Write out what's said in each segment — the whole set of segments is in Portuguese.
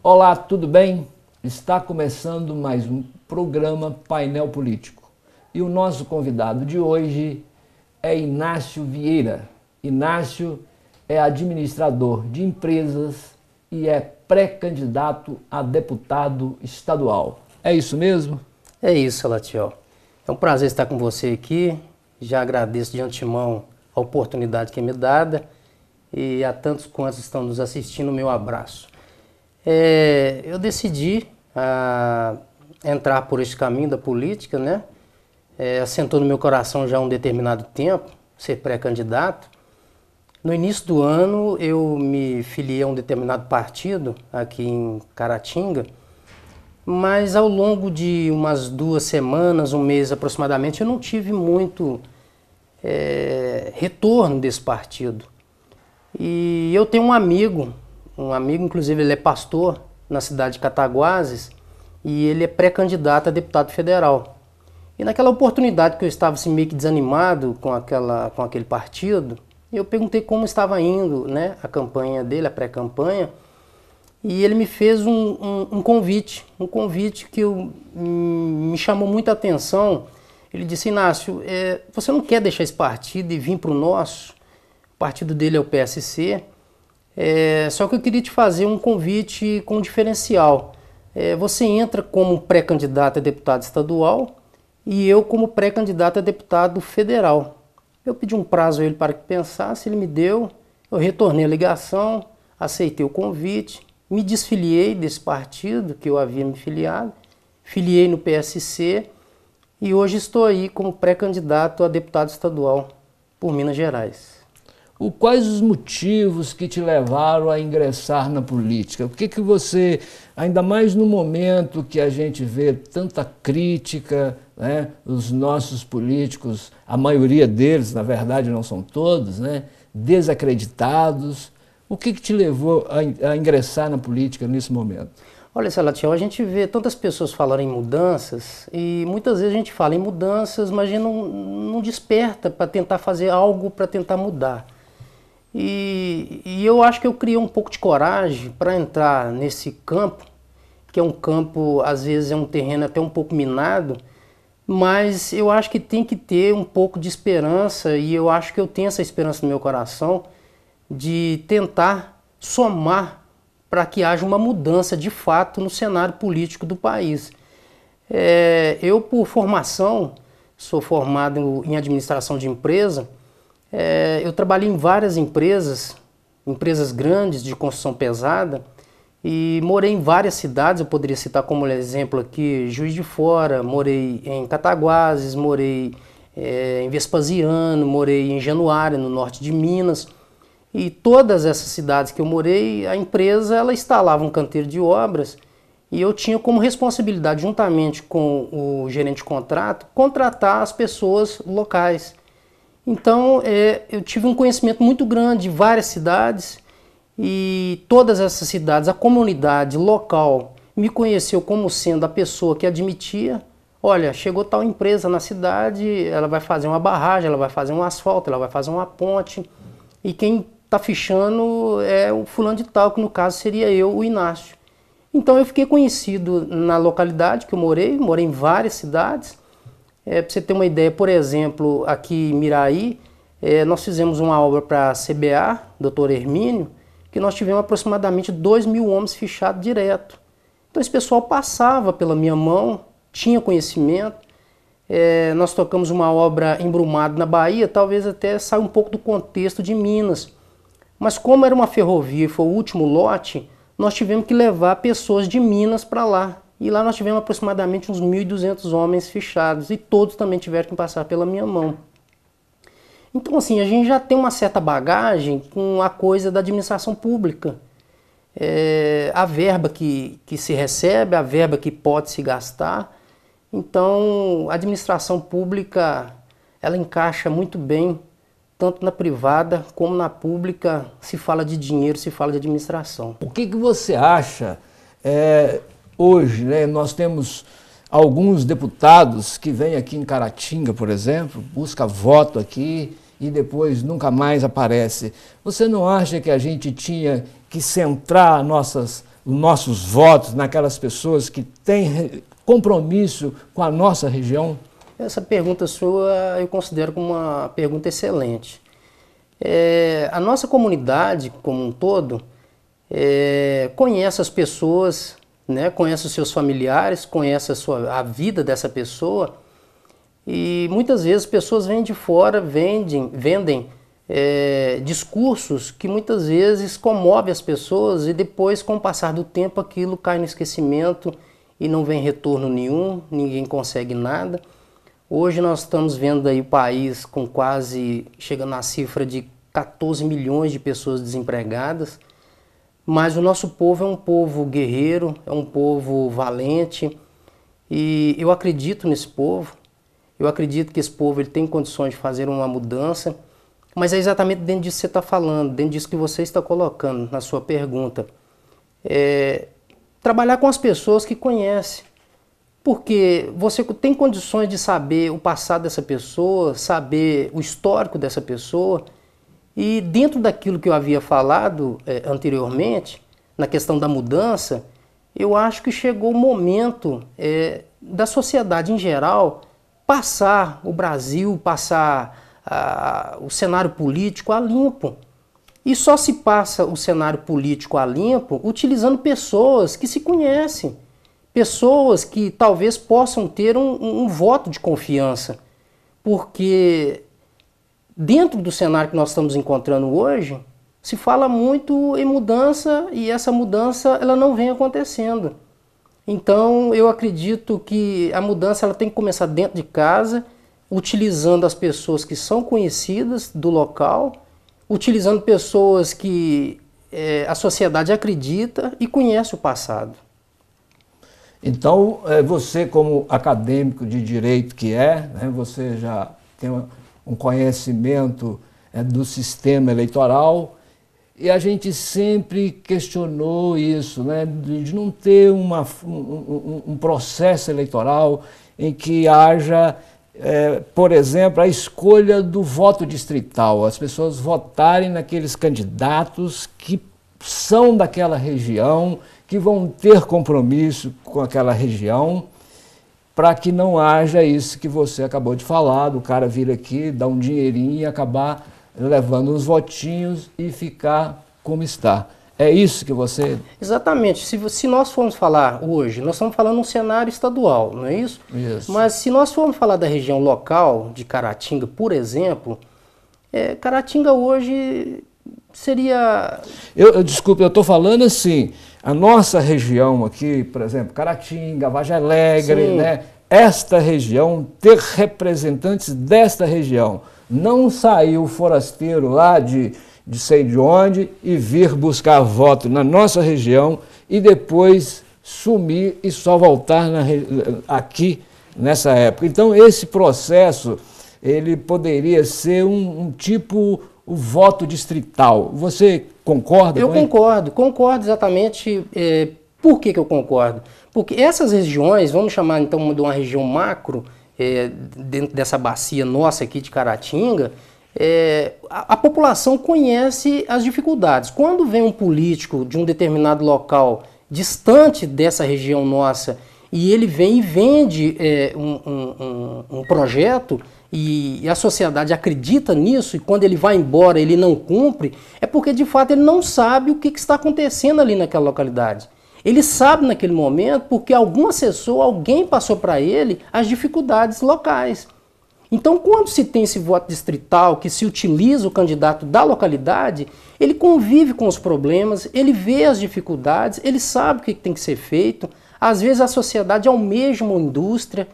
Olá, tudo bem? Está começando mais um programa Painel Político. E o nosso convidado de hoje é Inácio Vieira. Inácio é administrador de empresas e é pré-candidato a deputado estadual. É isso mesmo? É isso, Salatiel. É um prazer estar com você aqui. Já agradeço de antemão a oportunidade que é me dada e a tantos quantos estão nos assistindo, meu abraço. Eu decidi entrar por este caminho da política, né? Assentou no meu coração já há um determinado tempo, ser pré-candidato. No início do ano eu me filiei a um determinado partido aqui em Caratinga, mas ao longo de umas 2 semanas, um mês aproximadamente, eu não tive muito retorno desse partido. E eu tenho um amigo inclusive ele é pastor na cidade de Cataguases e ele é pré-candidato a deputado federal. E naquela oportunidade que eu estava assim, meio que desanimado com aquele partido, eu perguntei como estava indo, né, a campanha dele, a pré-campanha, e ele me fez um convite que me chamou muita atenção. Ele disse: Inácio, você não quer deixar esse partido e vir para o nosso? O partido dele é o PSC. Só que eu queria te fazer um convite com um diferencial. Você entra como pré-candidato a deputado estadual e eu como pré-candidato a deputado federal. Eu pedi um prazo a ele para que pensasse, ele me deu, eu retornei a ligação, aceitei o convite, me desfiliei desse partido que eu havia me filiado, filiei no PSC e hoje estou aí como pré-candidato a deputado estadual por Minas Gerais. Quais os motivos que te levaram a ingressar na política? O que você, ainda mais no momento que a gente vê tanta crítica, né, os nossos políticos, a maioria deles, na verdade não são todos, né, desacreditados, o que te levou a ingressar na política nesse momento? Olha, Salatiel, a gente vê tantas pessoas falando em mudanças e muitas vezes a gente fala em mudanças, mas a gente não desperta para tentar fazer algo para tentar mudar. E eu acho que eu criei um pouco de coragem para entrar nesse campo, que é um campo, às vezes é um terreno até um pouco minado, mas eu acho que tem que ter um pouco de esperança e eu acho que eu tenho essa esperança no meu coração de tentar somar para que haja uma mudança de fato no cenário político do país. Eu, por formação, sou formado em administração de empresa. Eu trabalhei em várias empresas grandes de construção pesada e morei em várias cidades. Eu poderia citar como exemplo aqui Juiz de Fora, morei em Cataguases, morei em Vespasiano, morei em Januária, no norte de Minas. E todas essas cidades que eu morei, a empresa ela instalava um canteiro de obras e eu tinha como responsabilidade, juntamente com o gerente de contrato, contratar as pessoas locais. Então, eu tive um conhecimento muito grande de várias cidades e todas essas cidades, a comunidade local me conheceu como sendo a pessoa que admitia: olha, chegou tal empresa na cidade, ela vai fazer uma barragem, ela vai fazer um asfalto, ela vai fazer uma ponte e quem está fichando é o fulano de tal, que no caso seria eu, o Inácio. Então eu fiquei conhecido na localidade que eu morei em várias cidades. Para você ter uma ideia, por exemplo, aqui em Miraí, nós fizemos uma obra para a CBA, Dr. Hermínio, que nós tivemos aproximadamente 2.000 homens fichados direto. Então esse pessoal passava pela minha mão, tinha conhecimento. Nós tocamos uma obra em Brumado, na Bahia, talvez até saia um pouco do contexto de Minas. Mas como era uma ferrovia e foi o último lote, nós tivemos que levar pessoas de Minas para lá. E lá nós tivemos aproximadamente uns 1.200 homens fichados e todos também tiveram que passar pela minha mão. Então assim, a gente já tem uma certa bagagem com a coisa da administração pública. A verba que se recebe, a verba que pode se gastar. Então a administração pública ela encaixa muito bem, tanto na privada como na pública. Se fala de dinheiro, se fala de administração. O que você acha? Hoje, né, nós temos alguns deputados que vêm aqui em Caratinga, por exemplo, busca voto aqui e depois nunca mais aparece. Você não acha que a gente tinha que centrar os nossos votos naquelas pessoas que têm compromisso com a nossa região? Essa pergunta sua eu considero como uma pergunta excelente. A nossa comunidade como um todo conhece as pessoas, né, conhece os seus familiares, conhece a vida dessa pessoa, e muitas vezes pessoas vêm de fora, vendem discursos que muitas vezes comovem as pessoas, e depois, com o passar do tempo, aquilo cai no esquecimento e não vem retorno nenhum, ninguém consegue nada. Hoje nós estamos vendo aí o país com quase, chegando na cifra de 14 milhões de pessoas desempregadas, mas o nosso povo é um povo guerreiro, é um povo valente, e eu acredito nesse povo. Eu acredito que esse povo ele tem condições de fazer uma mudança, mas é exatamente dentro disso que você está falando, dentro disso que você está colocando na sua pergunta. Trabalhar com as pessoas que conhecem, porque você tem condições de saber o passado dessa pessoa, saber o histórico dessa pessoa, e dentro daquilo que eu havia falado anteriormente, na questão da mudança, eu acho que chegou o momento da sociedade em geral passar o Brasil, passar o cenário político a limpo. E só se passa o cenário político a limpo utilizando pessoas que se conhecem, pessoas que talvez possam ter um voto de confiança, porque dentro do cenário que nós estamos encontrando hoje, se fala muito em mudança e essa mudança ela não vem acontecendo. Então eu acredito que a mudança ela tem que começar dentro de casa, utilizando as pessoas que são conhecidas do local, utilizando pessoas que a sociedade acredita e conhece o passado. Então, você como acadêmico de direito que né, você já tem um conhecimento do sistema eleitoral, e a gente sempre questionou isso, né, de não ter um processo eleitoral em que haja, por exemplo, a escolha do voto distrital, as pessoas votarem naqueles candidatos que são daquela região, que vão ter compromisso com aquela região, para que não haja isso que você acabou de falar, do cara vir aqui, dar um dinheirinho e acabar levando uns votinhos e ficar como está. É isso que você... Exatamente. Se nós formos falar hoje, nós estamos falando um cenário estadual, não é isso? Isso. Mas se nós formos falar da região local, de Caratinga, por exemplo, Caratinga hoje seria... Desculpe, eu estou falando assim, a nossa região aqui, por exemplo, Caratinga, Vargem Alegre, né? Esta região, ter representantes desta região. Não sair o forasteiro lá de sei de onde e vir buscar voto na nossa região e depois sumir e só voltar aqui nessa época. Então esse processo ele poderia ser um tipo o voto distrital. Você concorda com ele? Eu concordo exatamente. Por que eu concordo? Porque essas regiões, vamos chamar então de uma região macro, dentro dessa bacia nossa aqui de Caratinga, a população conhece as dificuldades. Quando vem um político de um determinado local distante dessa região nossa e ele vem e vende um projeto e a sociedade acredita nisso, e quando ele vai embora ele não cumpre, é porque de fato ele não sabe o que está acontecendo ali naquela localidade. Ele sabe naquele momento porque algum assessor, alguém passou para ele as dificuldades locais. Então, quando se tem esse voto distrital, que se utiliza o candidato da localidade, ele convive com os problemas, ele vê as dificuldades, ele sabe o que tem que ser feito. Às vezes a sociedade almeja uma indústria,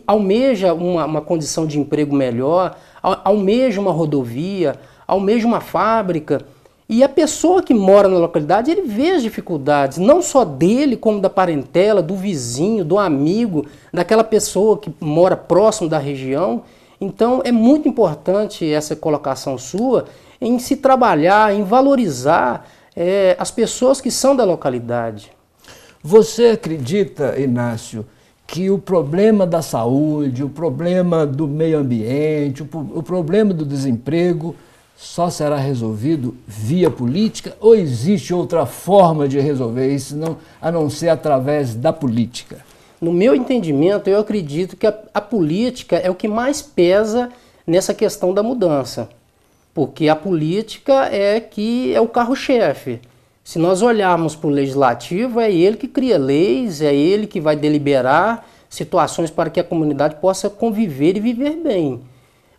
almeja uma condição de emprego melhor, almeja uma rodovia, almeja uma fábrica. E a pessoa que mora na localidade, ele vê as dificuldades, não só dele, como da parentela, do vizinho, do amigo, daquela pessoa que mora próximo da região. Então é muito importante essa colocação sua em se trabalhar, em valorizar as pessoas que são da localidade. Você acredita, Inácio, que o problema da saúde, o problema do meio ambiente, o problema do desemprego só será resolvido via política ou existe outra forma de resolver isso, a não ser através da política? No meu entendimento, eu acredito que a política é o que mais pesa nessa questão da mudança, porque a política é o carro-chefe. Se nós olharmos para o legislativo, é ele que cria leis, é ele que vai deliberar situações para que a comunidade possa conviver e viver bem.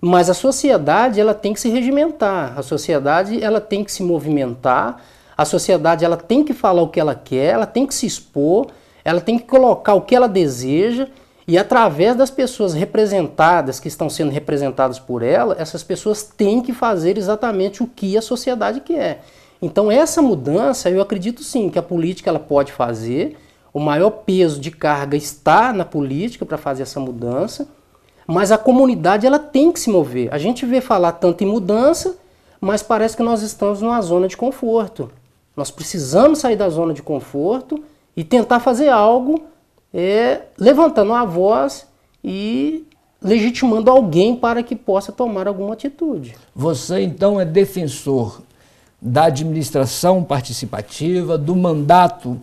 Mas a sociedade, ela tem que se regimentar, a sociedade, ela tem que se movimentar, a sociedade, ela tem que falar o que ela quer, ela tem que se expor, ela tem que colocar o que ela deseja e através das pessoas representadas, que estão sendo representadas por ela, essas pessoas têm que fazer exatamente o que a sociedade quer. Então essa mudança, eu acredito sim que a política ela pode fazer, o maior peso de carga está na política para fazer essa mudança, mas a comunidade ela tem que se mover. A gente vê falar tanto em mudança, mas parece que nós estamos numa zona de conforto. Nós precisamos sair da zona de conforto e tentar fazer algo levantando a voz e legitimando alguém para que possa tomar alguma atitude. Você então é defensor da administração participativa, do mandato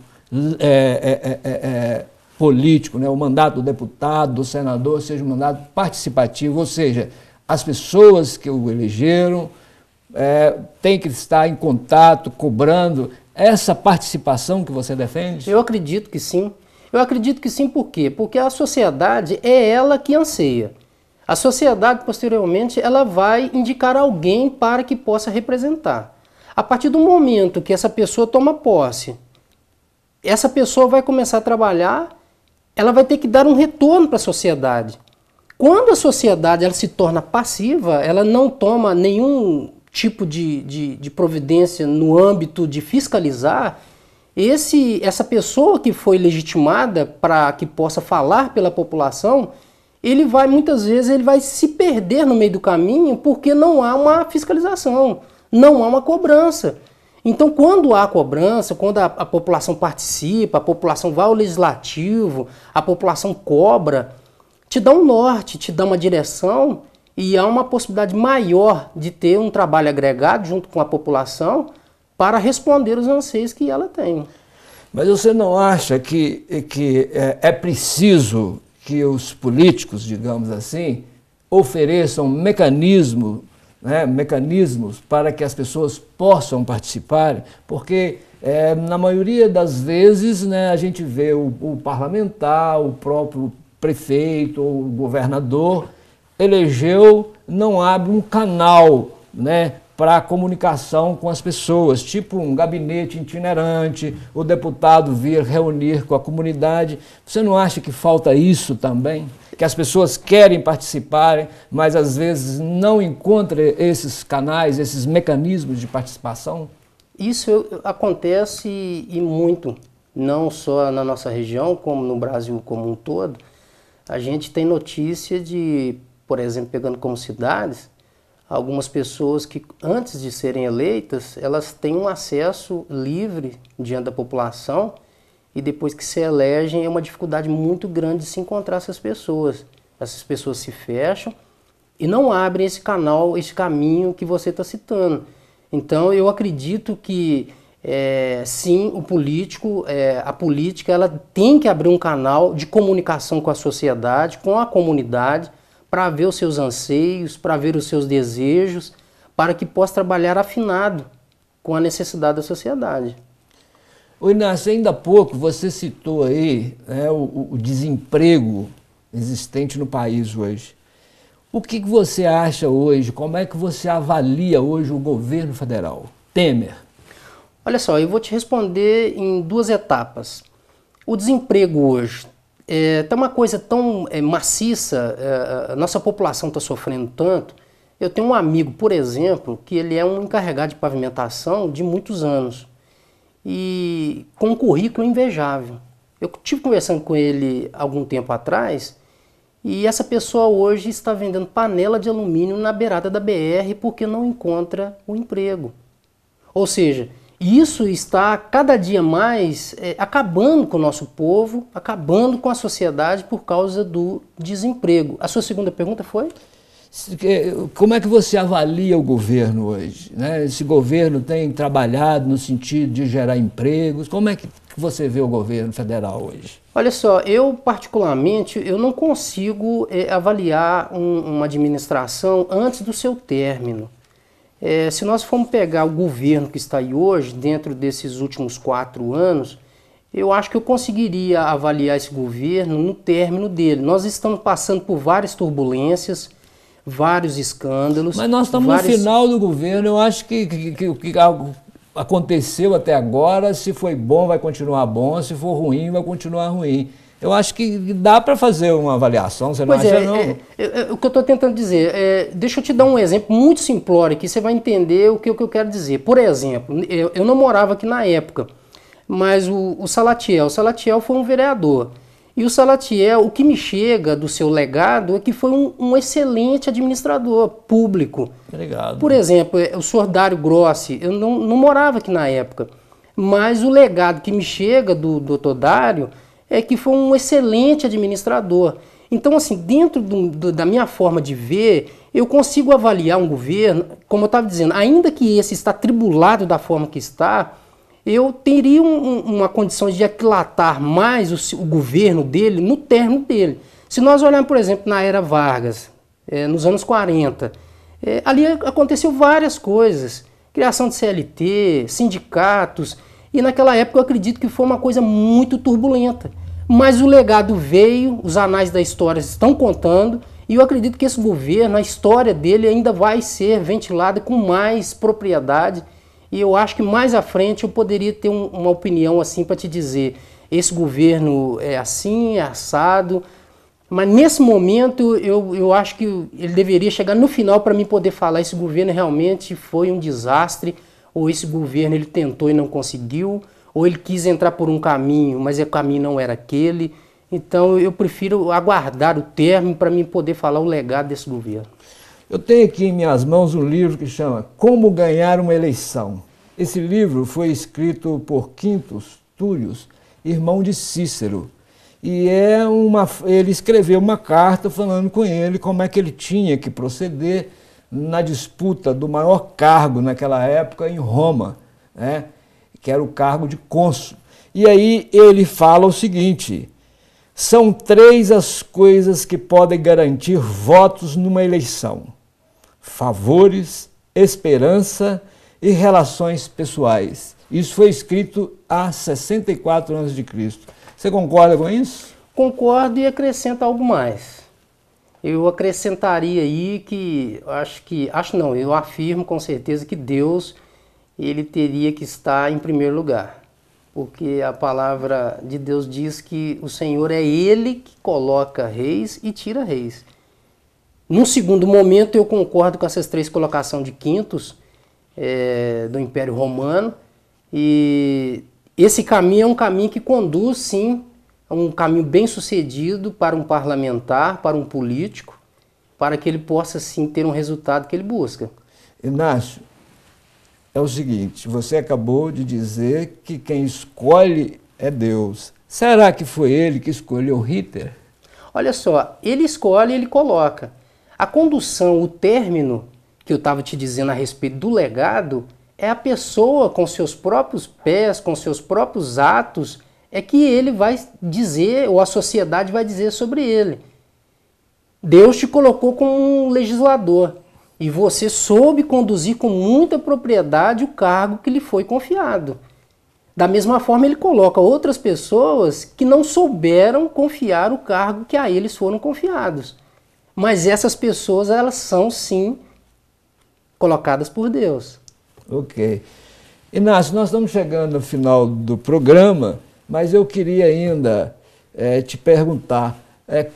político, né? O mandato do deputado, do senador, seja um mandato participativo, ou seja, as pessoas que o elegeram têm que estar em contato, cobrando essa participação que você defende? Eu acredito que sim. Eu acredito que sim, por quê? Porque a sociedade é ela que anseia. A sociedade, posteriormente, ela vai indicar alguém para que possa representar. A partir do momento que essa pessoa toma posse, essa pessoa vai começar a trabalhar, ela vai ter que dar um retorno para a sociedade. Quando a sociedade ela se torna passiva, ela não toma nenhum tipo de providência no âmbito de fiscalizar, essa pessoa que foi legitimada para que possa falar pela população, muitas vezes ele vai se perder no meio do caminho porque não há uma fiscalização, não há uma cobrança. Então, quando há cobrança, quando a população participa, a população vai ao legislativo, a população cobra, te dá um norte, te dá uma direção e há uma possibilidade maior de ter um trabalho agregado junto com a população para responder os anseios que ela tem. Mas você não acha que é preciso que os políticos, digamos assim, ofereçam mecanismos para que as pessoas possam participar? Porque na maioria das vezes, né, a gente vê o parlamentar, o próprio prefeito ou o governador elegeu, não abre um canal, né, para a comunicação com as pessoas, tipo um gabinete itinerante, o deputado vir reunir com a comunidade. Você não acha que falta isso também? Que as pessoas querem participar, mas às vezes não encontram esses canais, esses mecanismos de participação? Isso acontece e muito, não só na nossa região, como no Brasil como um todo. A gente tem notícia de, por exemplo, pegando como cidades, algumas pessoas que antes de serem eleitas, elas têm um acesso livre diante da população e depois que se elegem é uma dificuldade muito grande de se encontrar essas pessoas. Essas pessoas se fecham e não abrem esse canal, esse caminho que você está citando. Então eu acredito que sim, a política ela tem que abrir um canal de comunicação com a sociedade, com a comunidade, para ver os seus anseios, para ver os seus desejos, para que possa trabalhar afinado com a necessidade da sociedade. Ô Inácio, ainda há pouco você citou aí, né, o desemprego existente no país hoje. O que você acha hoje, como é que você avalia hoje o governo federal? Temer. Olha só, eu vou te responder em duas etapas. O desemprego hoje tá uma coisa tão maciça, a nossa população está sofrendo tanto. Eu tenho um amigo, por exemplo, que ele é um encarregado de pavimentação de muitos anos e com um currículo invejável. Eu estive conversando com ele algum tempo atrás e essa pessoa hoje está vendendo panela de alumínio na beirada da BR porque não encontra um emprego. Ou seja, isso está cada dia mais acabando com o nosso povo, acabando com a sociedade por causa do desemprego. A sua segunda pergunta foi? Como é que você avalia o governo hoje, né? Esse governo tem trabalhado no sentido de gerar empregos? Como é que você vê o governo federal hoje? Olha só, eu particularmente, eu não consigo avaliar uma administração antes do seu término. Se nós formos pegar o governo que está aí hoje, dentro desses últimos 4 anos, eu acho que eu conseguiria avaliar esse governo no término dele. Nós estamos passando por várias turbulências, vários escândalos. Mas nós estamos no final do governo. Eu acho que o que aconteceu até agora, se foi bom, vai continuar bom, se for ruim, vai continuar ruim. Eu acho que dá para fazer uma avaliação, você não acha, não? O que eu estou tentando dizer, deixa eu te dar um exemplo muito simplório que você vai entender o que eu quero dizer. Por exemplo, eu não morava aqui na época, mas o Salatiel foi um vereador. E o Salatiel, o que me chega do seu legado é que foi um excelente administrador público. Obrigado. Por exemplo, o senhor Dário Grossi, eu não morava aqui na época, mas o legado que me chega do doutor Dário é que foi um excelente administrador. Então, assim, dentro da minha forma de ver, eu consigo avaliar um governo, como eu estava dizendo, ainda que esse está atribulado da forma que está, eu teria uma condição de aquilatar mais o governo dele no término dele. Se nós olharmos, por exemplo, na era Vargas, nos anos 40, ali aconteceu várias coisas. Criação de CLT, sindicatos, e naquela época eu acredito que foi uma coisa muito turbulenta. Mas o legado veio, os anais da história estão contando, e eu acredito que esse governo, a história dele ainda vai ser ventilada com mais propriedade. E eu acho que mais à frente eu poderia ter uma opinião assim para te dizer, esse governo é assim, é assado, mas nesse momento eu acho que ele deveria chegar no final para mim poder falar, esse governo realmente foi um desastre, ou esse governo ele tentou e não conseguiu, ou ele quis entrar por um caminho, mas o caminho não era aquele. Então eu prefiro aguardar o término para mim poder falar o legado desse governo. Eu tenho aqui em minhas mãos um livro que chama Como Ganhar uma Eleição. Esse livro foi escrito por Quintus Túlius, irmão de Cícero. E ele escreveu uma carta falando com ele como é que ele tinha que proceder na disputa do maior cargo naquela época em Roma, né? Que era o cargo de cônsul. E aí ele fala o seguinte: são 3 as coisas que podem garantir votos numa eleição: favores, esperança e relações pessoais. Isso foi escrito há 64 anos de Cristo. Você concorda com isso? Concordo e acrescento algo mais. Eu acrescentaria aí eu afirmo com certeza que Deus, ele teria que estar em primeiro lugar. Porque a palavra de Deus diz que o Senhor é Ele que coloca reis e tira reis. Num segundo momento, eu concordo com essas 3 colocações de Quintus, do Império Romano, e esse caminho é um caminho que conduz, sim, a um caminho bem sucedido para um parlamentar, para um político, para que ele possa, sim, ter um resultado que ele busca. Inácio, é o seguinte, você acabou de dizer que quem escolhe é Deus. Será que foi ele que escolheu Hitler? Olha só, ele escolhe e ele coloca. A condução, o término que eu estava te dizendo a respeito do legado, é a pessoa com seus próprios pés, com seus próprios atos, é que ele vai dizer, ou a sociedade vai dizer sobre ele. Deus te colocou como um legislador e você soube conduzir com muita propriedade o cargo que lhe foi confiado. Da mesma forma, ele coloca outras pessoas que não souberam confiar o cargo que a eles foram confiados. Mas essas pessoas, elas são, sim, colocadas por Deus. Ok. Inácio, nós estamos chegando no final do programa, mas eu queria ainda te perguntar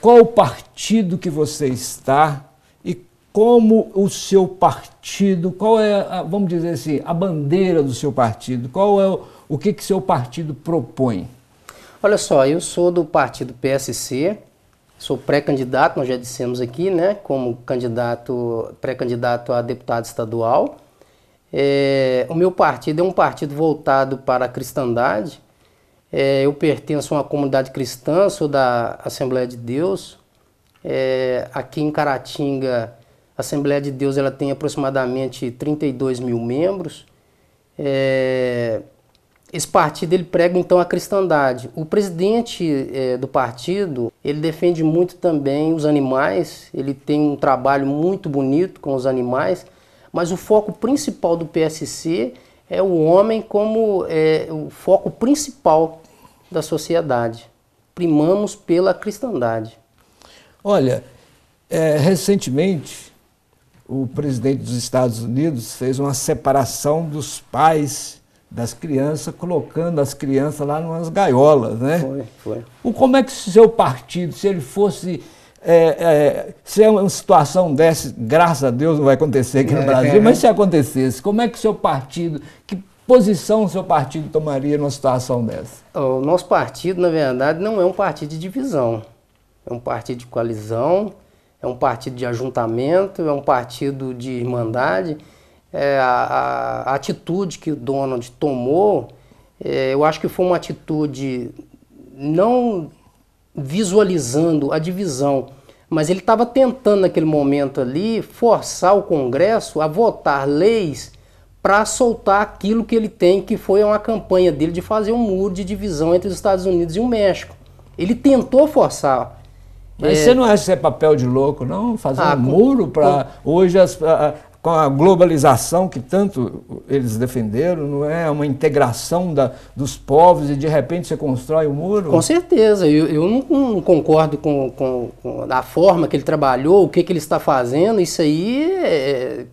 qual o partido que você está e como o seu partido, qual é, vamos dizer assim, a bandeira do seu partido, qual é o que seu partido propõe? Olha só, eu sou do partido PSC, sou pré-candidato, nós já dissemos aqui, né, como pré-candidato a deputado estadual. O meu partido é um partido voltado para a cristandade. Eu pertenço a uma comunidade cristã, sou da Assembleia de Deus. Aqui em Caratinga, A Assembleia de Deus ela tem aproximadamente 32 mil membros. Esse partido ele prega então a cristandade. O presidente do partido, ele defende muito também os animais, ele tem um trabalho muito bonito com os animais, mas o foco principal do PSC é o homem como o foco principal da sociedade. Primamos pela cristandade. Olha, recentemente o presidente dos Estados Unidos fez uma separação dos pais das crianças, colocando as crianças lá numas gaiolas, né? Foi. Como é que o seu partido, se ele fosse... se é uma situação dessa, graças a Deus não vai acontecer aqui no Brasil, mas se acontecesse, como é que o seu partido, que posição o seu partido tomaria numa situação dessa? O nosso partido, na verdade, não é um partido de divisão. É um partido de coalizão, é um partido de ajuntamento, é um partido de irmandade. A atitude que o Donald tomou, eu acho que foi uma atitude não visualizando a divisão, mas ele estava tentando naquele momento ali forçar o Congresso a votar leis para soltar aquilo que ele tem, que foi uma campanha dele de fazer um muro de divisão entre os Estados Unidos e o México. Ele tentou forçar. Mas você não acha que isso é papel de louco, não? Fazer um muro para... Hoje, com a globalização que tanto eles defenderam, não é uma integração dos povos e de repente você constrói um muro? Com certeza. Eu não concordo com a forma que ele trabalhou, o que ele está fazendo. Isso aí,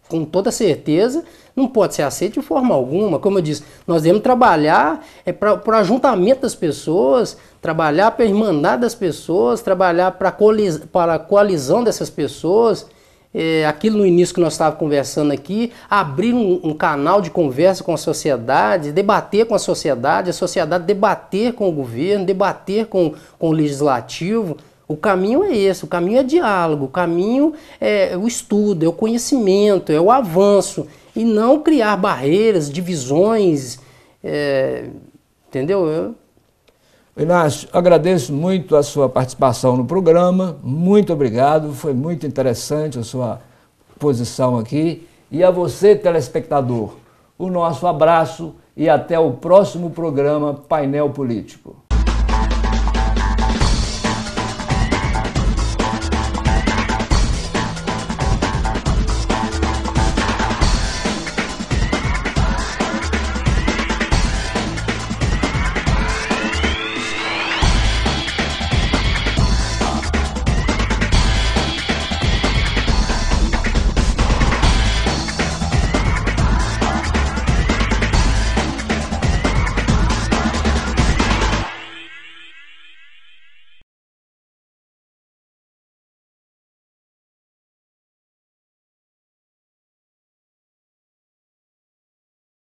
com toda certeza, não pode ser aceito de forma alguma. Como eu disse, nós devemos trabalhar para o ajuntamento das pessoas, trabalhar para a irmandade das pessoas, trabalhar para a coalizão dessas pessoas. Aquilo no início que nós estávamos conversando aqui, abrir um canal de conversa com a sociedade, debater com a sociedade debater com o governo, debater com o legislativo. O caminho é esse, o caminho é diálogo, o caminho é o estudo, é o conhecimento, é o avanço, e não criar barreiras, divisões, entendeu? Inácio, agradeço muito a sua participação no programa, muito obrigado, foi muito interessante a sua posição aqui. E a você, telespectador, o nosso abraço e até o próximo programa Painel Político.